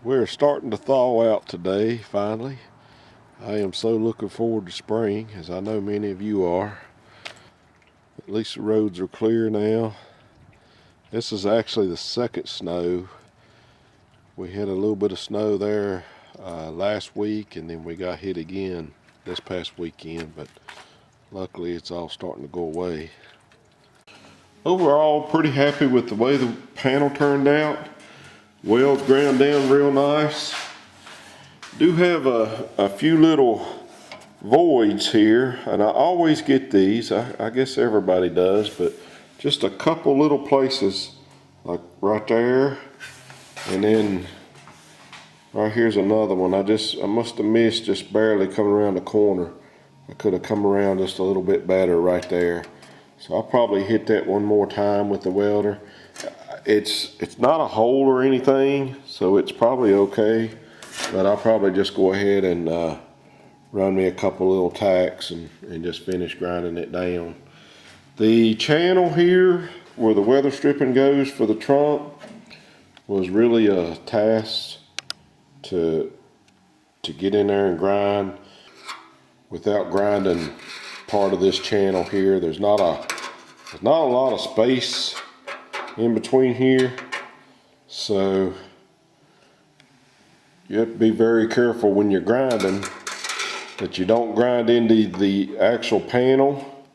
We're starting to thaw out today, finally. I am so looking forward to spring, as I know many of you are. At least the roads are clear now. This is actually the second snow. We had a little bit of snow there last week, and then we got hit again this past weekend, but luckily it's all starting to go away. Overall, pretty happy with the way the panel turned out. Welds ground down real nice. Do have a few little voids here, and I always get these. I guess everybody does, but just a couple little places, like right there, and then right here's another one. I must have missed just barely coming around the corner. I could have come around just a little bit better right there. So I'll probably hit that one more time with the welder. It's not a hole or anything, so it's probably okay, but I'll probably just go ahead and run me a couple little tacks and just finish grinding it down. The channel here where the weather stripping goes for the trunk was really a task to get in there and grind without grinding part of this channel here. There's not a lot of space in between here, so you have to be very careful when you're grinding that you don't grind into the actual panel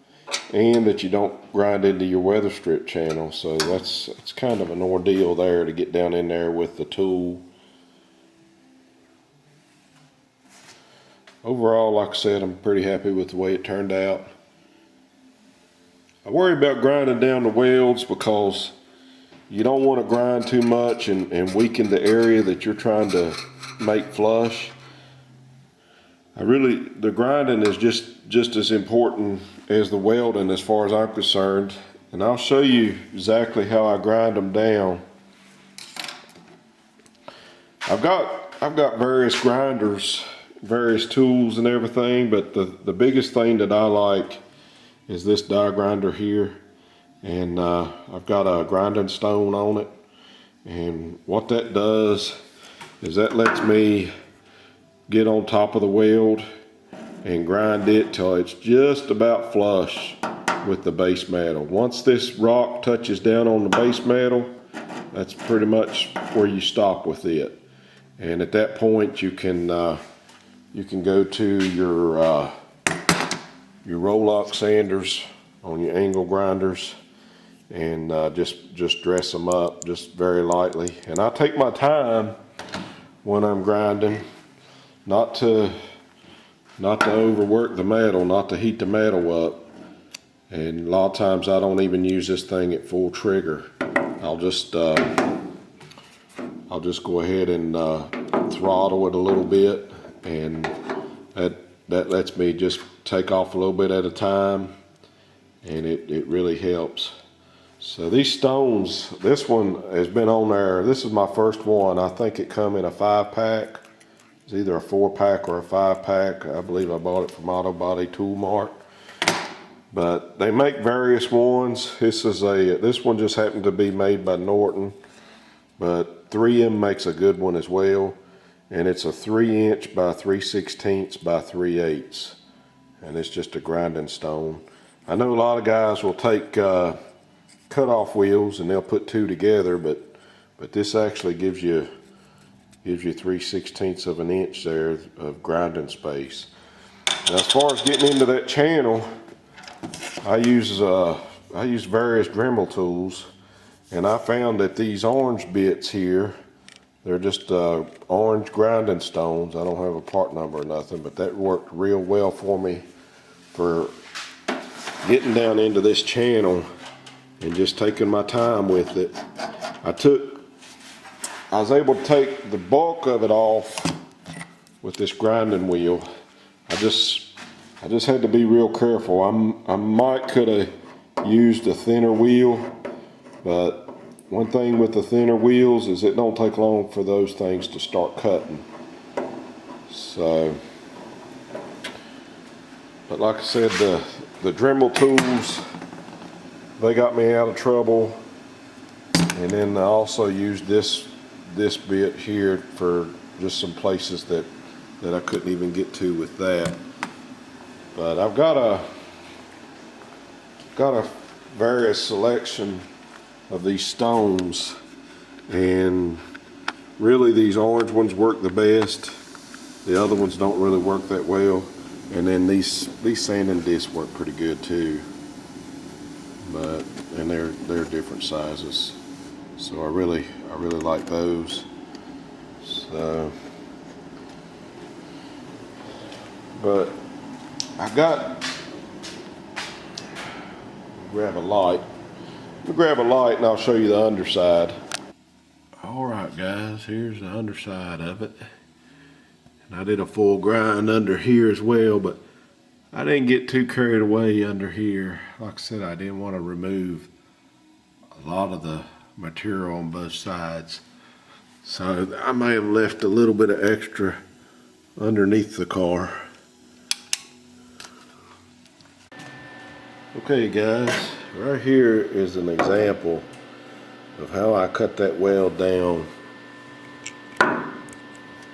and that you don't grind into your weather strip channel. So it's kind of an ordeal there to get down in there with the tool. Overall, like I said, I'm pretty happy with the way it turned out. I worry about grinding down the welds because you don't want to grind too much and weaken the area that you're trying to make flush. The grinding is just as important as the welding as far as I'm concerned. And I'll show you exactly how I grind them down. I've got various grinders, various tools and everything, but the biggest thing that I like is this die grinder here. And I've got a grinding stone on it, and what that does is that lets me get on top of the weld and grind it till it's just about flush with the base metal. Once this rock touches down on the base metal, that's pretty much where you stop with it. And at that point you can go to your roll-lock sanders on your angle grinders and just dress them up just very lightly. And I take my time when I'm grinding, not to overwork the metal, not to heat the metal up. And a lot of times I don't even use this thing at full trigger. I'll just go ahead and throttle it a little bit, and that lets me just take off a little bit at a time, and it really helps. So these stones, this one has been on there. This is my first one. I think it come in a 5-pack. It's either a 4-pack or a 5-pack. I believe I bought it from Auto Body Tool Mart. But they make various ones. This one just happened to be made by Norton, but 3M makes a good one as well. And it's a 3" by 3/16 by 3/8. And it's just a grinding stone. I know a lot of guys will take cut-off wheels and they'll put two together, but this actually gives you 3/16 of an inch there of grinding space. Now, as far as getting into that channel, I use various Dremel tools, and I found that these orange bits here, they're just orange grinding stones. I don't have a part number or nothing, but that worked real well for me for getting down into this channel and just taking my time with it. I was able to take the bulk of it off with this grinding wheel. I just had to be real careful. I might could have used a thinner wheel, but one thing with the thinner wheels is it don't take long for those things to start cutting. So, but like I said, the Dremel tools, they got me out of trouble. And then I also used this this bit here for just some places that I couldn't even get to with that. But I've got a various selection of these stones, and really these orange ones work the best. The other ones don't really work that well. And then these sanding discs work pretty good too. And they're different sizes. So I really like those. So, but I got, grab a light. Let me grab a light and I'll show you the underside. Alright guys, here's the underside of it. And I did a full grind under here as well, but I didn't get too carried away under here. Like I said, I didn't want to remove a lot of the material on both sides. So I may have left a little bit of extra underneath the car. Okay guys, right here is an example of how I cut that weld down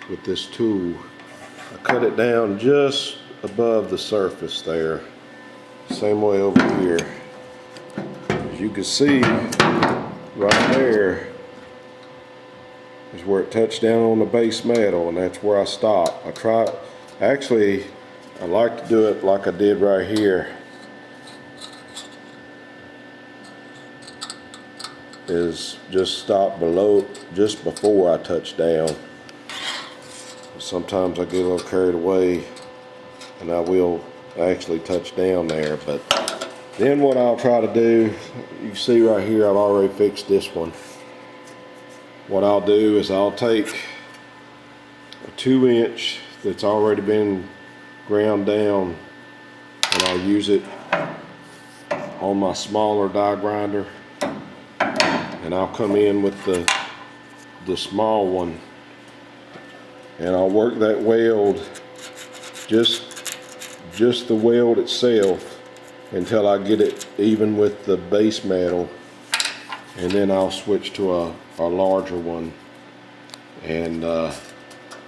with this tool. I cut it down just above the surface there. Same way over here. As you can see, right there is where it touched down on the base metal, and that's where I stopped. Actually, I like to do it like I did right here. Is just stop below, just before I touch down. Sometimes I get a little carried away and I will actually touch down there, but then what I'll try to do, you can see right here I've already fixed this one. What I'll do is I'll take a 2-inch that's already been ground down, and I'll use it on my smaller die grinder, and I'll come in with the small one, and I'll work that weld, just the weld itself, until I get it even with the base metal, and then I'll switch to a larger one, and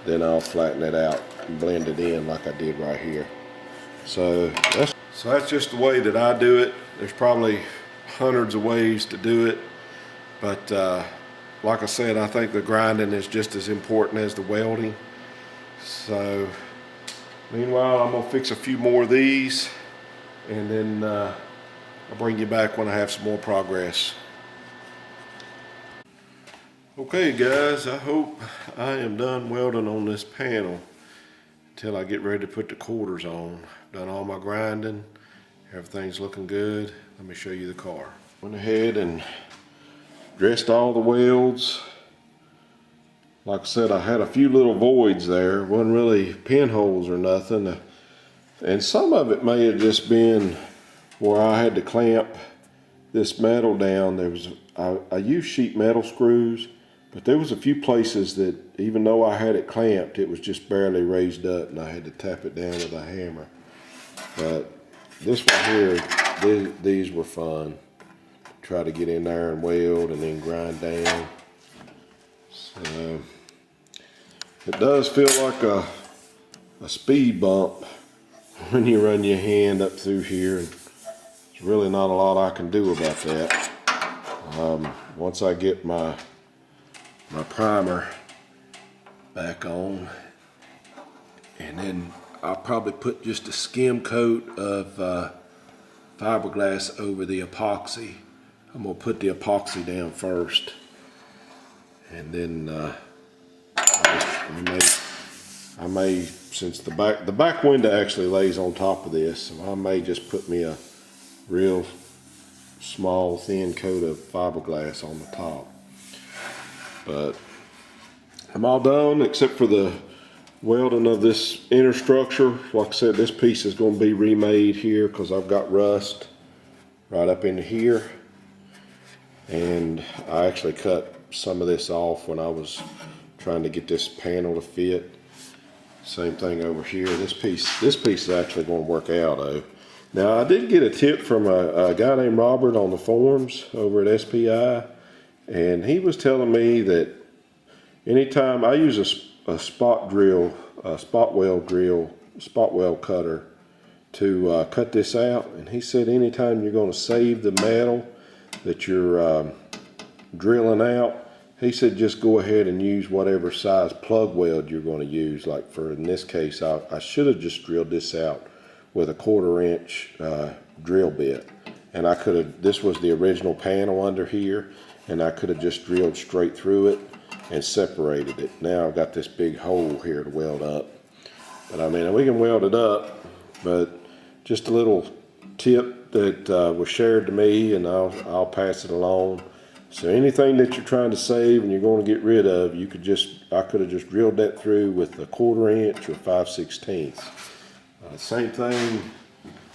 then I'll flatten it out and blend it in like I did right here. So that's just the way that I do it. There's probably hundreds of ways to do it. But like I said, I think the grinding is just as important as the welding. So meanwhile, I'm gonna fix a few more of these, and then I'll bring you back when I have some more progress. Okay guys, I hope I am done welding on this panel until I get ready to put the quarters on. Done all my grinding, everything's looking good. Let me show you the car. Went ahead and dressed all the welds. Like I said, I had a few little voids there. Wasn't really pinholes or nothing. And some of it may have just been where I had to clamp this metal down. I used sheet metal screws, but there was a few places that even though I had it clamped, it was just barely raised up, and I had to tap it down with a hammer. But this one here, these were fun. Try to get in there and weld and then grind down. So it does feel like a speed bump when you run your hand up through here, and there's really not a lot I can do about that. Once I get my primer back on, and then I'll probably put just a skim coat of fiberglass over the epoxy. I'm gonna put the epoxy down first, and then I may, since the back window actually lays on top of this, so I may just put me a real small thin coat of fiberglass on the top. But I'm all done except for the welding of this inner structure. Like I said, this piece is going to be remade here because I've got rust right up into here, and I actually cut some of this off when I was trying to get this panel to fit. Same thing over here. This piece is actually going to work out though. Now I did get a tip from a guy named Robert on the forums over at SPI, and he was telling me that anytime I use a spot drill, a spot weld drill, spot weld cutter to cut this out, and he said anytime you're going to save the metal that you're drilling out, he said just go ahead and use whatever size plug weld you're going to use. Like for in this case, I should have just drilled this out with a 1/4 inch drill bit, and I could have, this was the original panel under here, and I could have just drilled straight through it and separated it. Now I've got this big hole here to weld up, but I mean we can weld it up. But just a little tip that was shared to me, and I'll pass it along. So anything that you're trying to save and you're going to get rid of, I could have just drilled that through with a 1/4 inch or 5/16. Same thing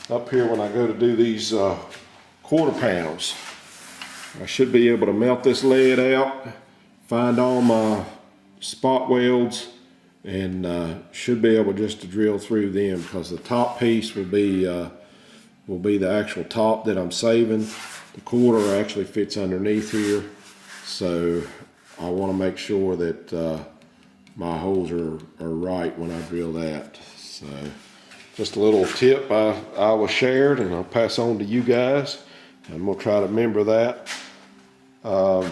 up here when I go to do these quarter panels. I should be able to melt this lead out, find all my spot welds, and should be able just to drill through them, because the top piece will be the actual top that I'm saving. The 1/4 actually fits underneath here, so I want to make sure that my holes are right when I drill that. So just a little tip I was shared, and I'll pass on to you guys, and we'll try to remember that. I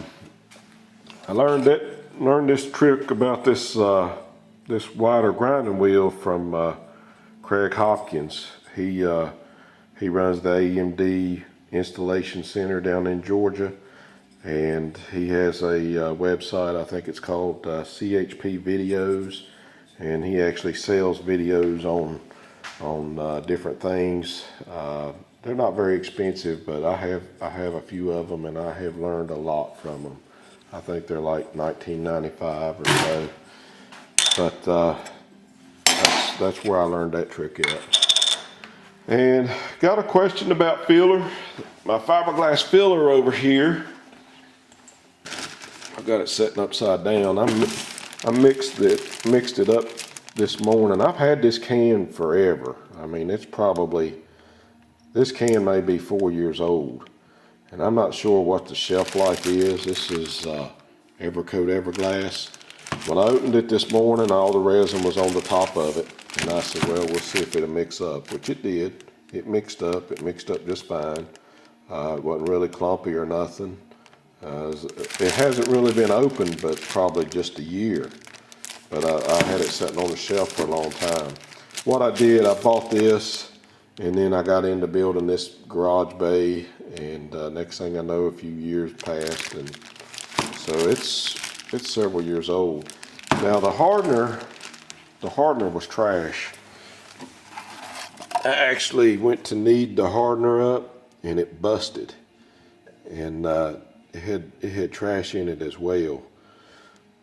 learned this trick about this wider grinding wheel from Craig Hopkins. He runs the AMD installation center down in Georgia, and he has a website, I think it's called CHP Videos, and he actually sells videos on different things. They're not very expensive, but I have a few of them, and I have learned a lot from them. I think they're like $19.95 or so, but that's where I learned that trick at. And got a question about filler. My fiberglass filler over here, I got it sitting upside down. I mixed it up this morning. I've had this can forever. I mean, this can may be 4 years old, and I'm not sure what the shelf life is. This is Evercoat Everglass. When I opened it this morning, all the resin was on the top of it, and I said, well, we'll see if it'll mix up, which it did. It mixed up just fine. It wasn't really clumpy or nothing. It hasn't really been opened, but probably just a year. But I had it sitting on the shelf for a long time. What I did, I bought this, and then I got into building this garage bay, and next thing I know, a few years passed, and so it's several years old. Now the hardener was trash. I actually went to knead the hardener up, and it busted, and it had trash in it as well.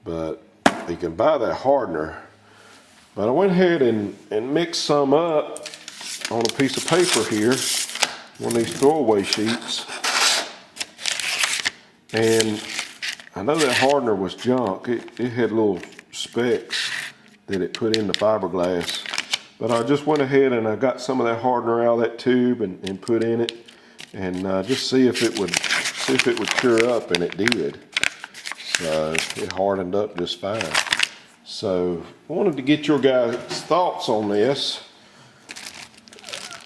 But you can buy that hardener. But I went ahead and mixed some up on a piece of paper here, one of these throwaway sheets, and I know that hardener was junk. It had little specks that it put in the fiberglass. But I just went ahead and I got some of that hardener out of that tube and put in it, and just see if it would cure up, and it did. So it hardened up just fine. So I wanted to get your guys' thoughts on this.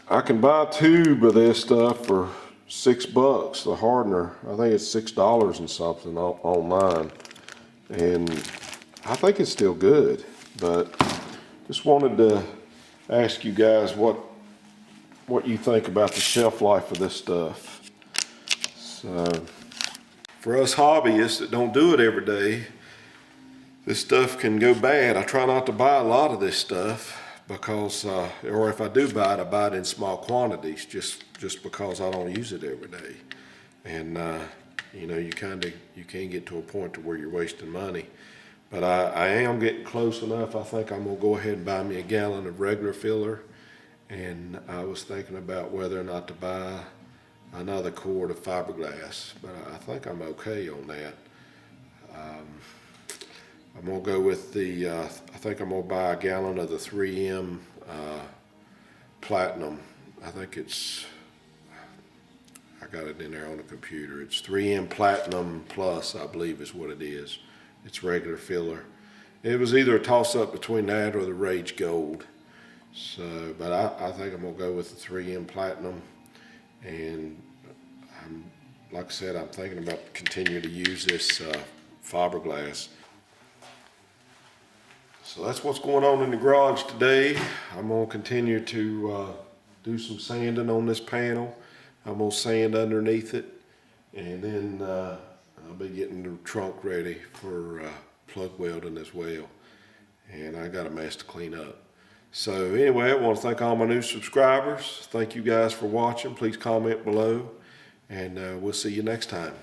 I can buy a tube of this stuff for $6. The hardener, I think it's $6 and something online, and I think it's still good. But just wanted to ask you guys what you think about the shelf life of this stuff. So for us hobbyists that don't do it every day, this stuff can go bad. I try not to buy a lot of this stuff because, or if I do buy it, I buy it in small quantities just because I don't use it every day. And you know, you can get to a point to where you're wasting money. But I am getting close enough. I think I'm gonna go ahead and buy me a gallon of regular filler. And I was thinking about whether or not to buy another quart of fiberglass, but I think I'm okay on that. I'm gonna go with the, I think I'm gonna buy a gallon of the 3M Platinum. I think it's, I got it in there on the computer. It's 3M Platinum Plus, I believe is what it is. it's regular filler. It was either a toss-up between that or the Rage Gold. So, but I think I'm gonna go with the 3M Platinum, and like I said, I'm thinking about continuing to use this fiberglass. So that's what's going on in the garage today. I'm gonna continue to do some sanding on this panel. I'm gonna sand underneath it, and then I'll be getting the trunk ready for plug welding as well. And I got a mess to clean up. So anyway, I want to thank all my new subscribers. Thank you guys for watching. Please comment below, and we'll see you next time.